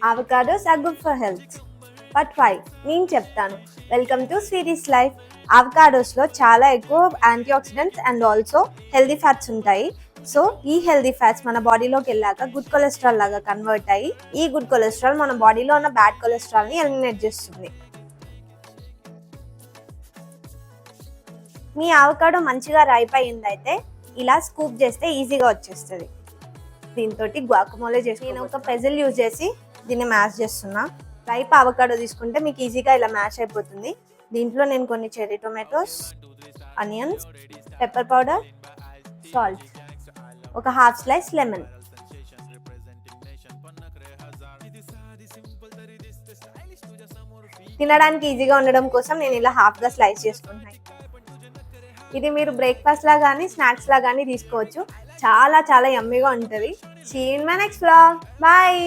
Avocados are good for health. But why? నేను చెప్తాను. Welcome to Sweety's life. అవకాడోస్లో చాలా ఎక్కువ antioxidants and also healthy fats ఉంటాయి. సో ఈ హెల్దీ ఫ్యాట్స్ మన బాడీలోకి వెళ్ళాక గుడ్ కొలెస్ట్రాల్ లాగా కన్వర్ట్ అయ్యి ఈ గుడ్ కొలెస్ట్రాల్ మన బాడీలో ఉన్న బ్యాడ్ కొలెస్ట్రాల్ని ఎలిమినేట్ చేస్తుంది. మీ అవకాడో మంచిగా రైప్ అయిందైతే ఇలా స్కూప్ చేస్తే ఈజీగా వచ్చేస్తుంది. దీంతో గ్వాకమోలే చేసి నేను ఒక పెజిల్ యూజ్ చేసి దీన్ని మ్యాష్ చేస్తున్నా. రైప్ అవకాడో తీసుకుంటే మీకు ఈజీగా ఇలా మ్యాష్ అయిపోతుంది. దీంట్లో నేను కొన్ని cherry tomatoes, onions, pepper powder, salt, ఒక హాఫ్ స్లైస్ లెమన్, తినడానికి ఈజీగా ఉండడం కోసం నేను ఇలా హాఫ్గా స్లైస్ చేసుకుంటున్నాను. ఇది మీరు బ్రేక్ఫాస్ట్ లా కానీ స్నాక్స్ లా కానీ తీసుకోవచ్చు. చాలా చాలా యమ్మీగా ఉంటుంది. See you in my next vlog. Bye.